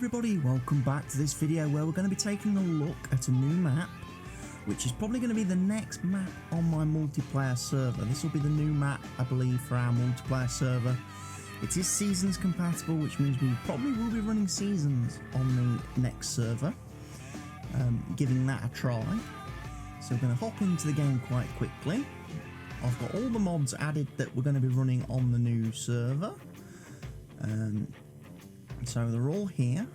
everybody, welcome back to this video where we're going to be taking a look at a new map, which is probably going to be the next map on my multiplayer server. This will be the new map, I believe, for our multiplayer server. It is seasons compatible, which means we probably will be running seasons on the next server, giving that a try. So we're going to hop into the game quite quickly. I've got all the mods added that we're going to be running on the new server. So they're all here.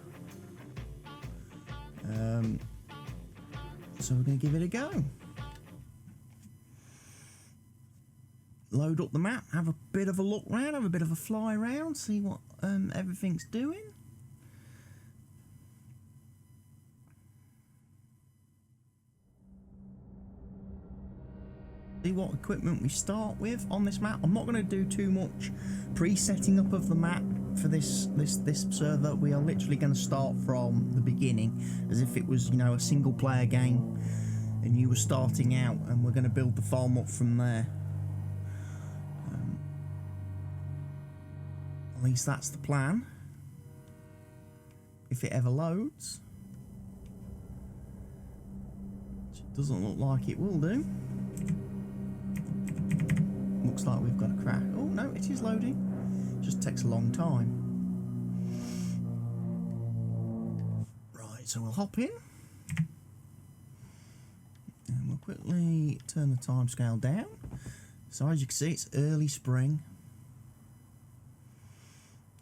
So we're going to give it a go. Load up the map, have a bit of a look around, have a bit of a fly around, see what everything's doing. See what equipment we start with on this map. I'm not going to do too much pre-setting up of the map for this server. We are literally going to start from the beginning, as if it was, you know, a single player game and you were starting out, and we're going to build the farm up from there. At least that's the plan, if it ever loads, which it doesn't look like it will do. Looks like we've got a crash. Oh no, it is loading. It just takes a long time. Right, so we'll hop in. And we'll quickly turn the timescale down. So as you can see, it's early spring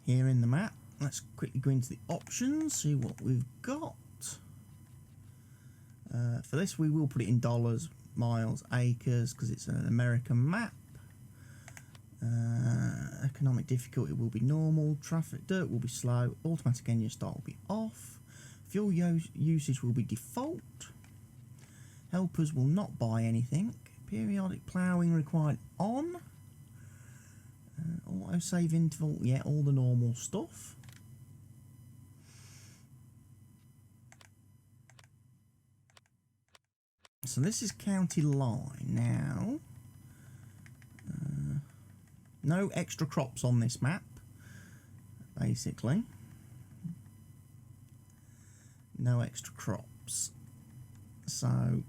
here in the map. Let's quickly go into the options, see what we've got. For this, we will put it in dollars, miles, acres, because it's an American map. Economic difficulty will be normal, traffic dirt will be slow, automatic engine start will be off, fuel usage will be default, helpers will not buy anything, periodic ploughing required on, auto save interval, yeah, all the normal stuff. So this is county line now. No extra crops on this map, basically. No extra crops. So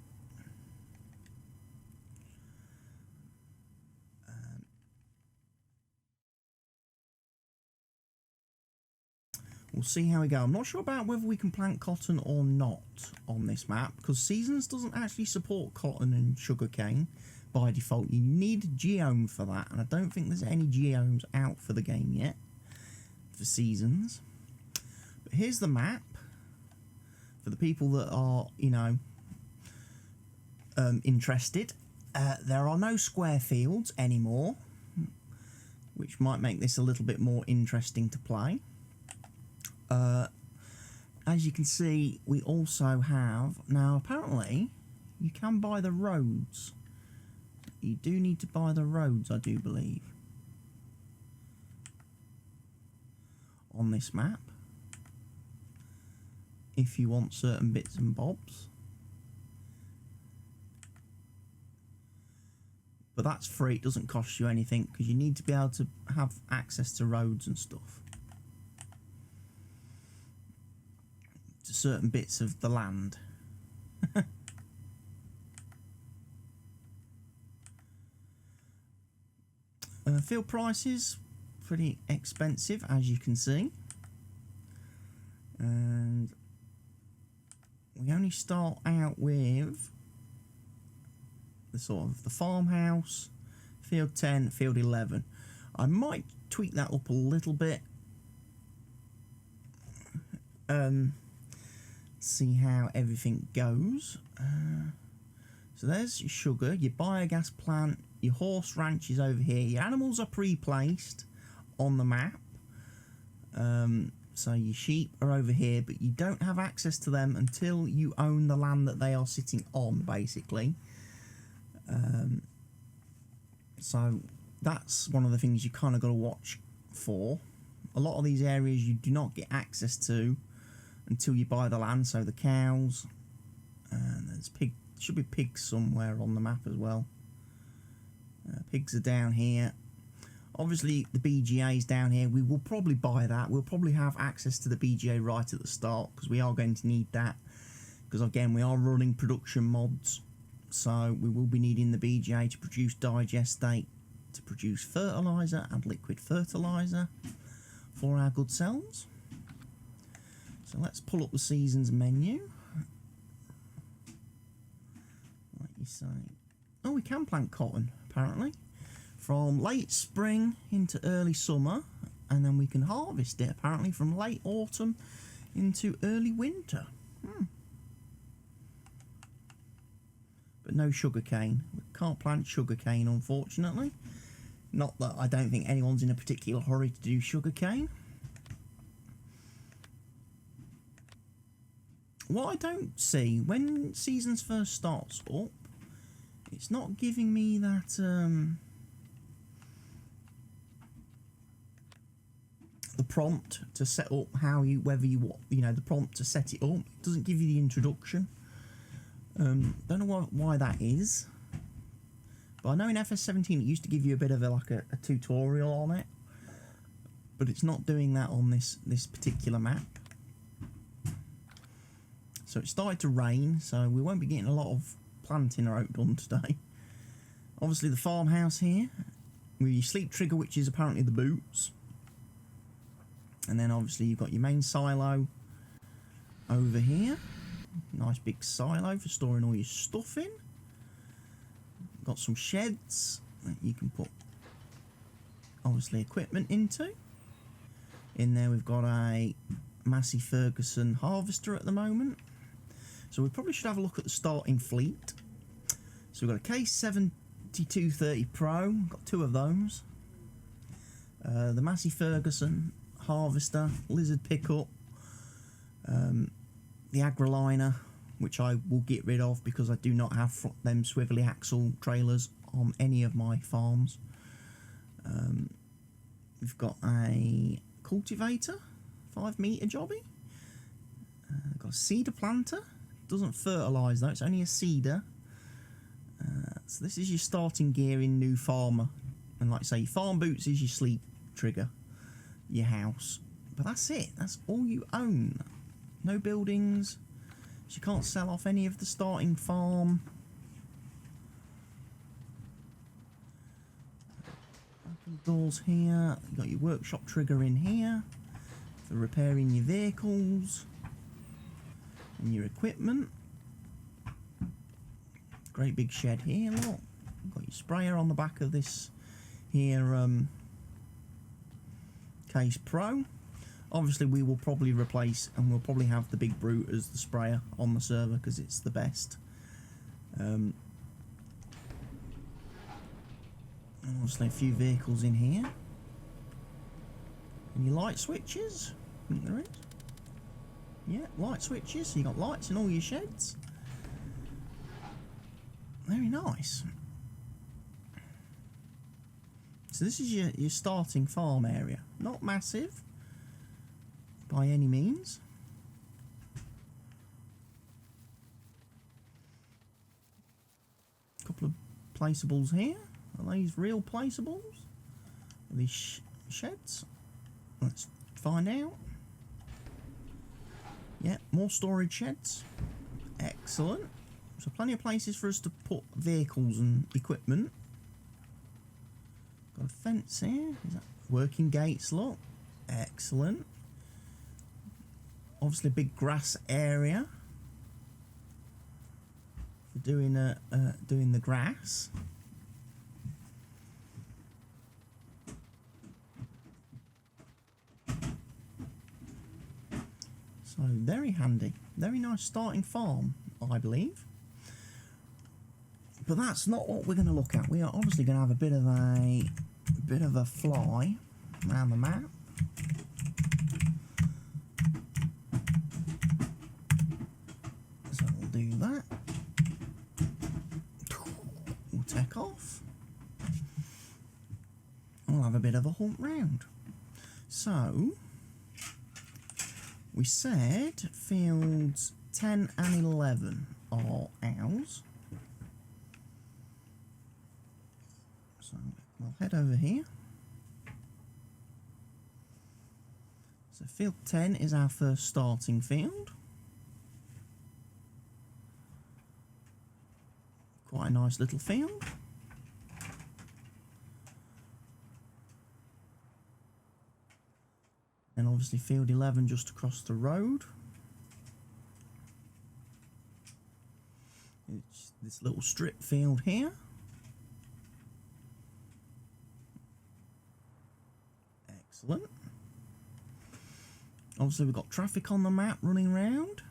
we'll see how we go. I'm not sure about whether we can plant cotton or not on this map, because Seasons doesn't actually support cotton and sugarcane by default. You need a geome for that, and I don't think there's any geomes out for the game yet for Seasons. But here's the map for the people that are, you know, interested. There are no square fields anymore, which might make this a little bit more interesting to play. As you can see, we also have, now apparently you can buy the roads. You do need to buy the roads, I do believe, on this map, if you want certain bits and bobs. But that's free, it doesn't cost you anything, because you need to be able to have access to roads and stuff, to certain bits of the land. Field prices, pretty expensive, as you can see. And we only start out with the sort of the farmhouse, field 10, field 11. I might tweak that up a little bit. See how everything goes. So there's your sugar, your biogas plant, your horse ranch is over here. Your animals are pre-placed on the map. So your sheep are over here, but you don't have access to them until you own the land that they are sitting on, basically. So that's one of the things you kind of got to watch for. A lot of these areas you do not get access to until you buy the land. So the cows, and there's should be pigs somewhere on the map as well. Pigs are down here. Obviously, the BGA is down here. We will probably buy that. We'll probably have access to the BGA right at the start because we are going to need that. Because again, we are running production mods, so we will be needing the BGA to produce digestate, to produce fertiliser and liquid fertiliser for our good selves. So let's pull up the seasons menu. Like you say, oh, we can plant cotton apparently from late spring into early summer, and then we can harvest it apparently from late autumn into early winter. But no sugarcane. We can't plant sugarcane, unfortunately. Not that I don't think anyone's in a particular hurry to do sugarcane. What I don't see, when seasons first starts up, it's not giving me that the prompt to set up how you, whether you know, the prompt to set it up. It doesn't give you the introduction. Don't know why that is, but I know in FS19 it used to give you a bit of a tutorial on it, but it's not doing that on this particular map. So it started to rain, so we won't be getting a lot of planting outdone today. Obviously the farmhouse here with your sleep trigger, which is apparently the boots, and then obviously you've got your main silo over here. Nice big silo for storing all your stuff in. Got some sheds that you can put obviously equipment into. In there we've got a Massey Ferguson harvester at the moment. So we probably should have a look at the starting fleet. So we've got a K7230 Pro, got two of those. The Massey Ferguson harvester, lizard pickup, the Agroliner, which I will get rid of because I do not have them swivelly axle trailers on any of my farms. We've got a cultivator, 5 metre jobby. Got a seeder planter, doesn't fertilise though, it's only a seeder. So this is your starting gear in new farmer, and like I say, your farm boots is your sleep trigger, your house, but that's it, that's all you own. No buildings, so you can't sell off any of the starting farm. Open doors here. You've got your workshop trigger in here for repairing your vehicles and your equipment. Great big shed here, look. You've got your sprayer on the back of this here Case Pro. Obviously we will probably replace, and we'll probably have the Big Brute as the sprayer on the server because it's the best. Obviously a few vehicles in here. Any light switches? I think there is. Yeah, light switches, so you got lights in all your sheds. Very nice. So this is your starting farm area. Not massive by any means. A couple of placeables here. Are these real placeables? Are these sheds? Let's find out. Yeah, more storage sheds. Excellent. So plenty of places for us to put vehicles and equipment. Got a fence here. Is that working gates? Look. Excellent. Obviously a big grass area for doing the grass. So very handy, very nice starting farm, I believe. But that's not what we're going to look at. We are obviously going to have a bit of a fly around the map. So we'll do that. We'll take off. We'll have a bit of a hunt round. So we said fields 10 and 11 are ours. So we'll head over here. So field 10 is our first starting field. Quite a nice little field. And obviously field 11 just across the road. It's this little strip field here. Excellent. Obviously we've got traffic on the map running around,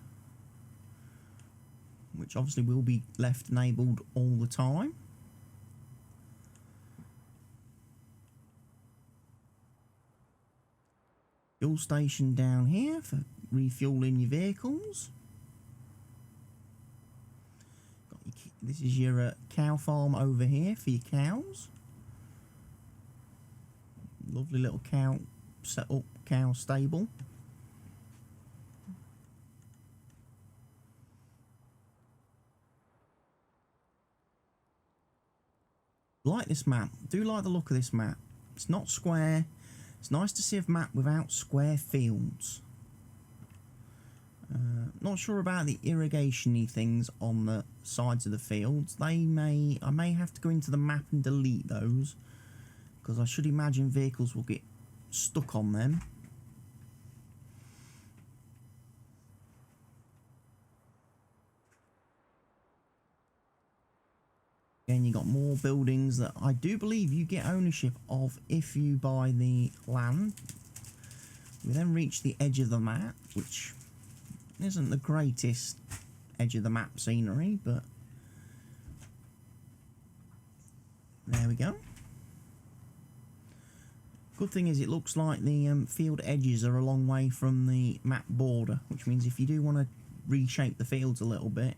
which obviously will be left enabled all the time. Fuel station down here for refueling your vehicles. This is your cow farm over here for your cows. Lovely little cow set up, cow stable. Like this map. Do like the look of this map. It's not square. It's nice to see a map without square fields. Not sure about the irrigation-y things on the sides of the fields. I may have to go into the map and delete those, because I should imagine vehicles will get stuck on them. Again, you got more buildings that I do believe you get ownership of if you buy the land. We then reach the edge of the map, which isn't the greatest edge of the map scenery, but there we go. Good thing is it looks like the field edges are a long way from the map border, which means if you do want to reshape the fields a little bit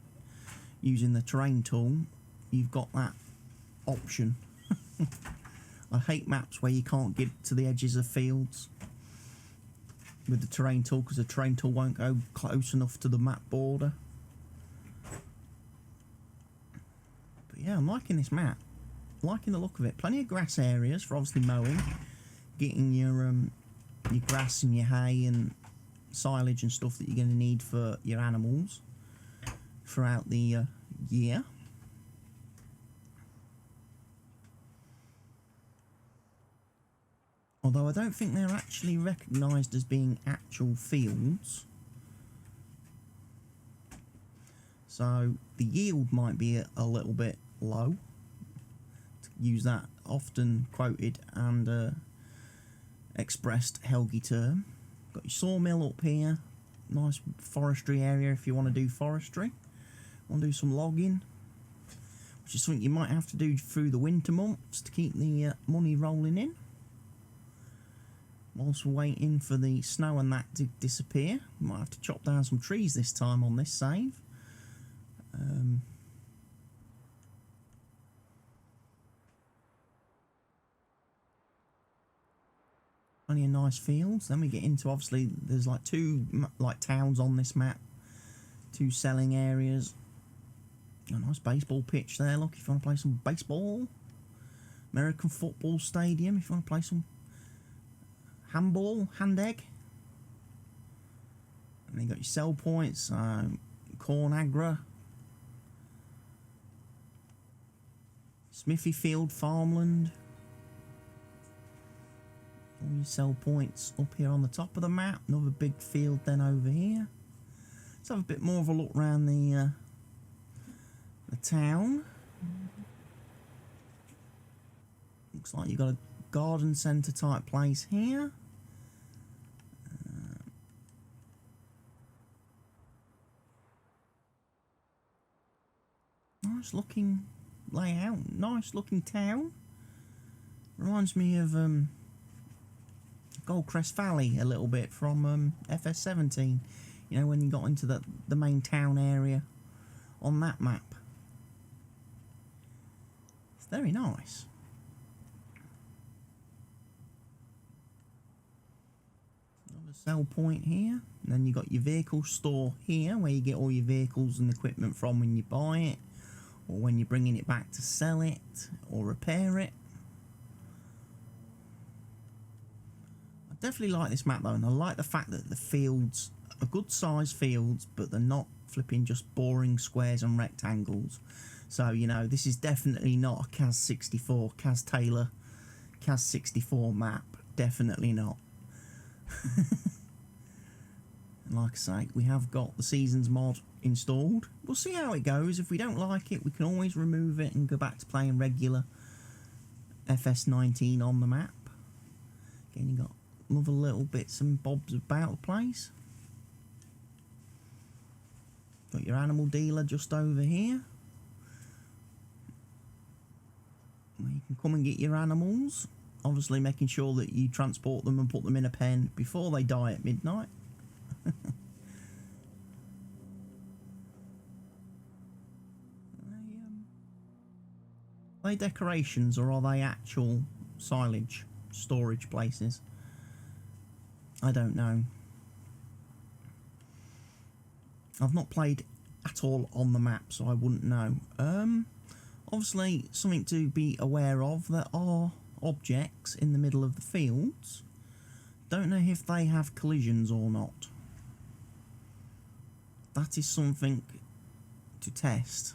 using the terrain tool, you've got that option. I hate maps where you can't get to the edges of fields with the terrain tool, because the terrain tool won't go close enough to the map border. But yeah, I'm liking this map. Liking the look of it. Plenty of grass areas for obviously mowing, getting your grass and your hay and silage and stuff that you're going to need for your animals throughout the year. Although I don't think they're actually recognised as being actual fields. So the yield might be a little bit low, to use that often quoted and expressed Helgi term. Got your sawmill up here. Nice forestry area if you want to do forestry. Want to do some logging, which is something you might have to do through the winter months to keep the money rolling in. Whilst we're waiting for the snow and that to disappear, might have to chop down some trees this time on this save. Plenty of nice fields. Then we get into, obviously there's like two towns on this map, two selling areas. A nice baseball pitch there. Look, if you want to play some baseball. American football stadium if you want to play some handball, hand egg. And then you got your sell points, Corn Agra, Smithy Field, Farmland. All your sell points up here on the top of the map. Another big field then over here. Let's have a bit more of a look around the town. Looks like you've got a garden centre type place here. Nice looking layout, nice looking town. Reminds me of Goldcrest Valley a little bit from FS19. You know, when you got into the main town area on that map. It's very nice. Another sell point here. And then you got your vehicle store here, where you get all your vehicles and equipment from when you buy it, or when you're bringing it back to sell it or repair it. I definitely like this map though, and I like the fact that the fields are good sized fields, but they're not flipping just boring squares and rectangles. So, you know, this is definitely not a CAS 64, CAS Taylor, CAS 64 map. Definitely not. And like I say, we have got the Seasons mod installed. We'll see how it goes. If we don't like it, we can always remove it and go back to playing regular FS19 on the map. Again, you got other little bits and bobs about the place. Got your animal dealer just over here, where you can come and get your animals. Obviously making sure that you transport them and put them in a pen before they die at midnight. Are they decorations or are they actual silage storage places? I don't know. I've not played at all on the map, so I wouldn't know. Obviously, something to be aware of, there are objects in the middle of the fields. Don't know if they have collisions or not. That is something to test.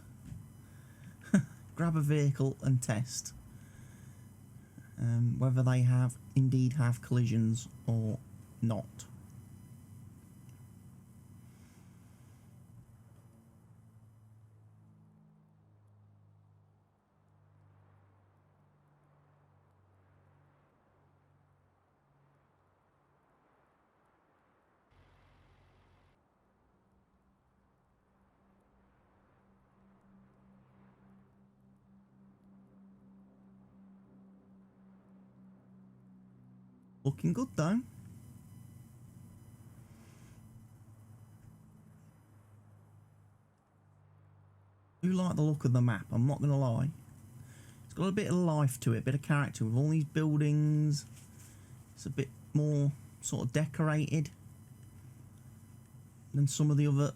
Grab a vehicle and test whether they have indeed have collisions or not. Looking good though. I do like the look of the map, I'm not going to lie. It's got a bit of life to it, a bit of character with all these buildings. It's a bit more sort of decorated than some of the other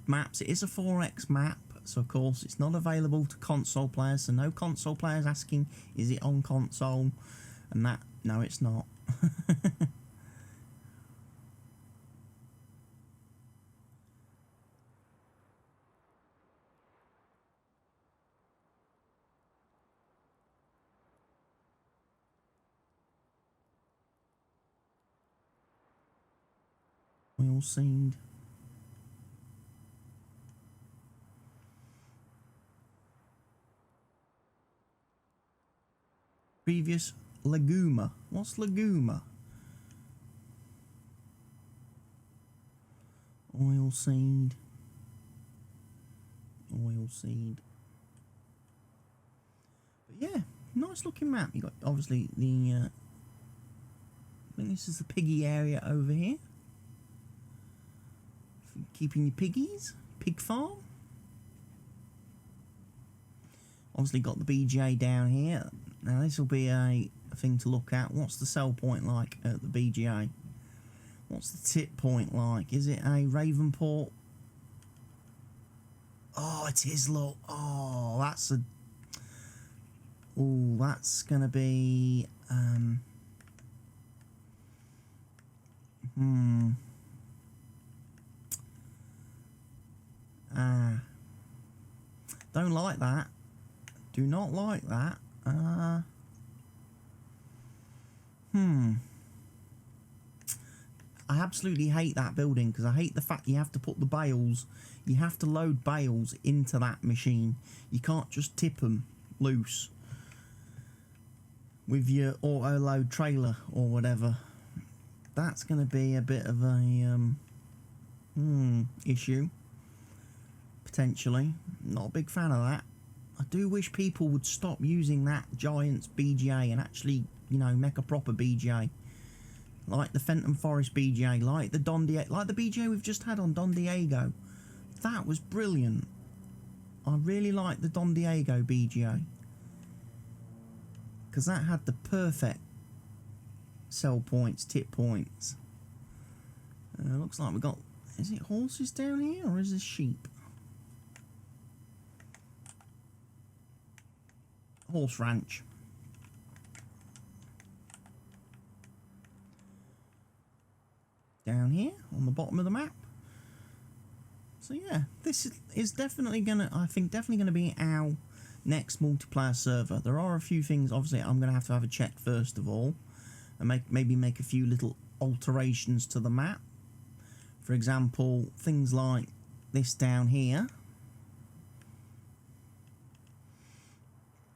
maps. It is a 4X map, so of course it's not available to console players, so no console players asking, is it on console? And that, no it's not. Oil seed. Previous Leguma. What's Leguma? Oil seed. Oil seed. But yeah, nice looking map. You got obviously the I think this is the piggy area over here. For keeping your piggies. Pig farm. Obviously got the BJ down here. Now this will be a thing to look at. What's the sell point like at the BGA? What's the tip point like? Is it a Ravenport? Oh, it is, look. Oh, that's a... Oh, that's going to be... Don't like that. Do not like that. I absolutely hate that building because I hate the fact you have to put the bales, you have to load bales into that machine. You can't just tip them loose with your auto load trailer or whatever. That's going to be a bit of a issue, potentially. Not a big fan of that. I do wish people would stop using that Giants BGA and actually, you know, make a proper BGA. Like the Fenton Forest BGA, like the like the BGA we've just had on Don Diego. That was brilliant. I really like the Don Diego BGA. Because that had the perfect sell points, tip points. Looks like we've got... Is it horses down here or is it sheep? Horse ranch. down here on the bottom of the map. So yeah, this is definitely gonna, I think, definitely gonna be our next multiplayer server. There are a few things, obviously, I'm gonna have to have a check first of all, and maybe make a few little alterations to the map. For example, things like this down here.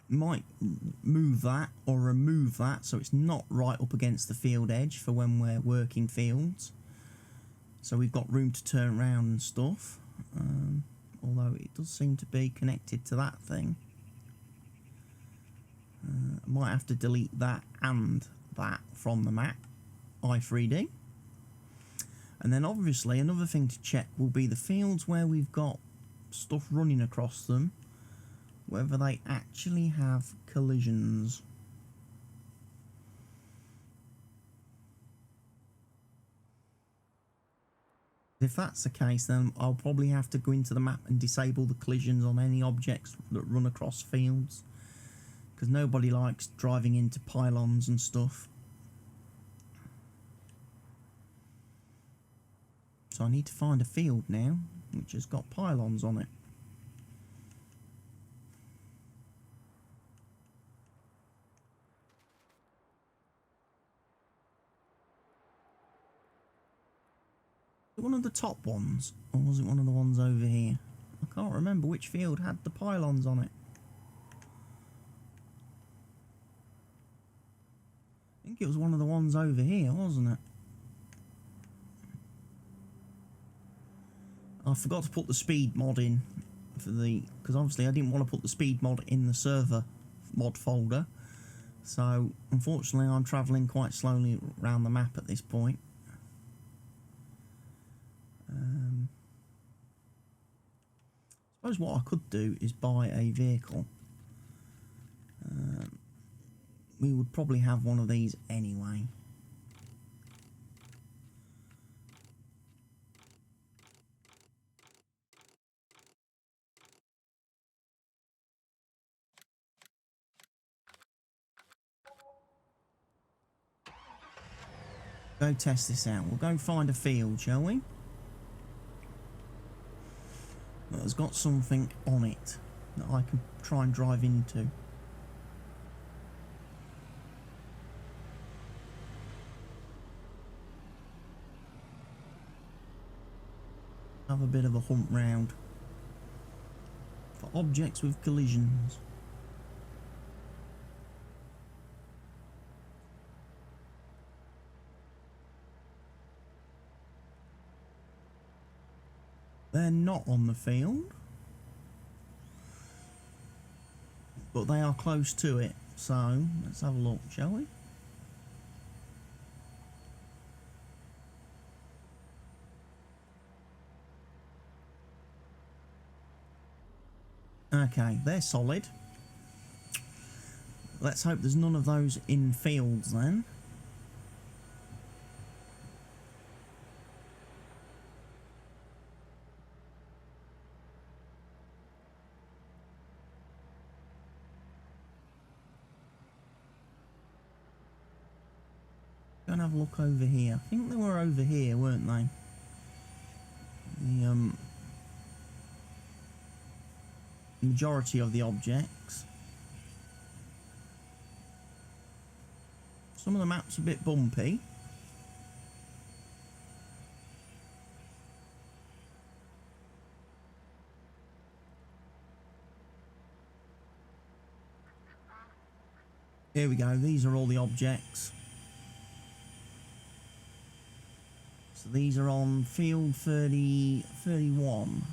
Might move that or remove that so it's not right up against the field edge for when we're working fields, so we've got room to turn around and stuff, although it does seem to be connected to that thing. I might have to delete that and that from the map, i3D. And then obviously another thing to check will be the fields where we've got stuff running across them, whether they actually have collisions. If that's the case, then I'll probably have to go into the map and disable the collisions on any objects that run across fields, because nobody likes driving into pylons and stuff. So I need to find a field now which has got pylons on it. One of the top ones, or was it one of the ones over here? I can't remember which field had the pylons on it. I think it was one of the ones over here, wasn't it? I forgot to put the speed mod in for because obviously I didn't want to put the speed mod in the server mod folder. So unfortunately I'm travelling quite slowly around the map at this point. I suppose what I could do is buy a vehicle. We would probably have one of these anyway. Go test this out. We'll go find a field, shall we? That has got something on it that I can try and drive into. Have a bit of a hunt round for objects with collisions. They're not on the field, but they are close to it, so let's have a look, shall we? Okay, they're solid. Let's hope there's none of those in fields then. Go and have a look over here. I think they were over here, weren't they? The majority of the objects. Some of the maps a bit bumpy. Here we go, these are all the objects. So these are on field 31.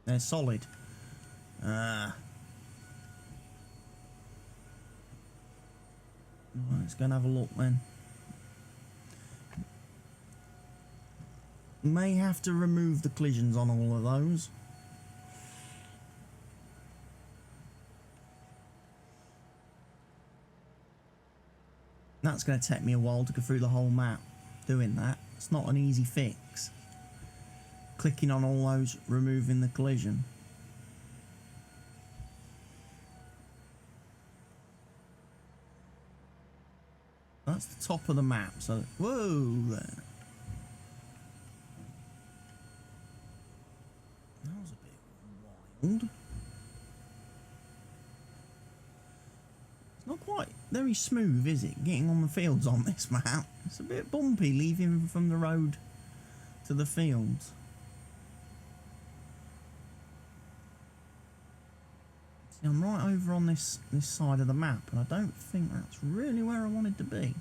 They're solid. Let's go and have a look then. May have to remove the collisions on all of those. That's going to take me a while to go through the whole map doing that. It's not an easy fix. Clicking on all those, removing the collision. that's the top of the map. So, whoa there. That was a bit wild. It's not quite very smooth, is it, getting on the fields on this map? It's a bit bumpy leaving from the road to the fields. See, I'm right over on this side of the map, and I don't think that's really where I wanted to be.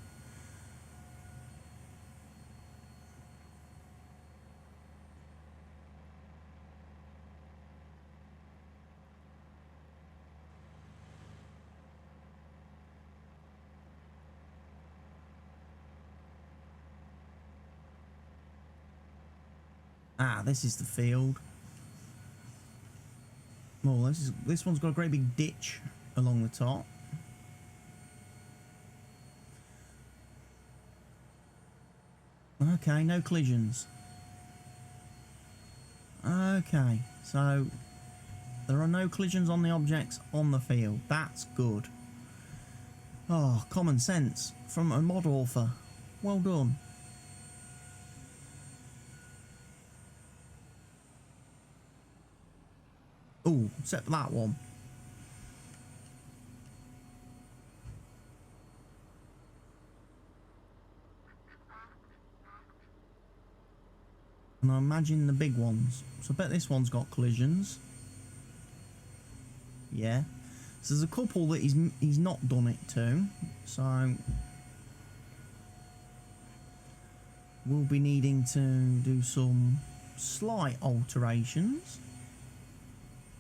Ah, this is the field. Well, this one's got a great big ditch along the top. Okay, no collisions. Okay, so there are no collisions on the objects on the field. That's good. Oh, common sense from a mod author. Well done. Oh, except for that one. And I imagine the big ones. So I bet this one's got collisions. Yeah. So there's a couple that he's not done it to. So we'll be needing to do some slight alterations.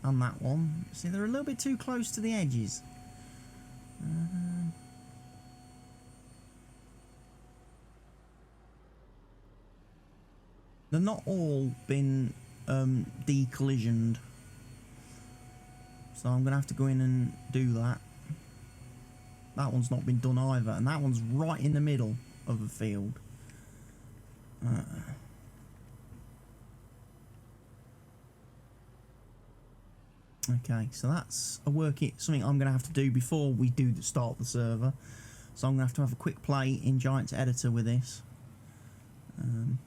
And that one. See, they're a little bit too close to the edges. They're not all been decollisioned. So I'm going to have to go in and do that. That one's not been done either. And that one's right in the middle of the field. Okay, so that's something I'm going to have to do before we do start the server. So I'm going to have a quick play in Giant's editor with this. And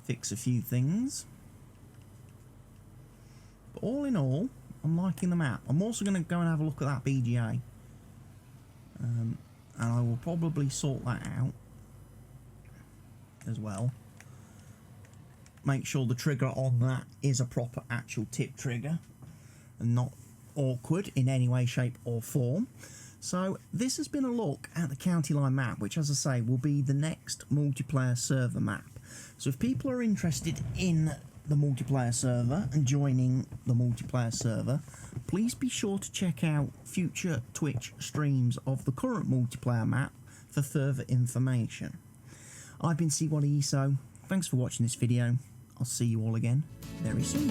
fix a few things. But all in all, I'm liking the map. I'm also going to go and have a look at that BGA. And I will probably sort that out as well. Make sure the trigger on that is a proper actual tip trigger and not awkward in any way, shape or form. So this has been a look at the County Line map, which, as I say, will be the next multiplayer server map. So if people are interested in the multiplayer server and joining the multiplayer server, please be sure to check out future Twitch streams of the current multiplayer map for further information. I've been CWATTYESO. Thanks for watching this video. I'll see you all again very soon.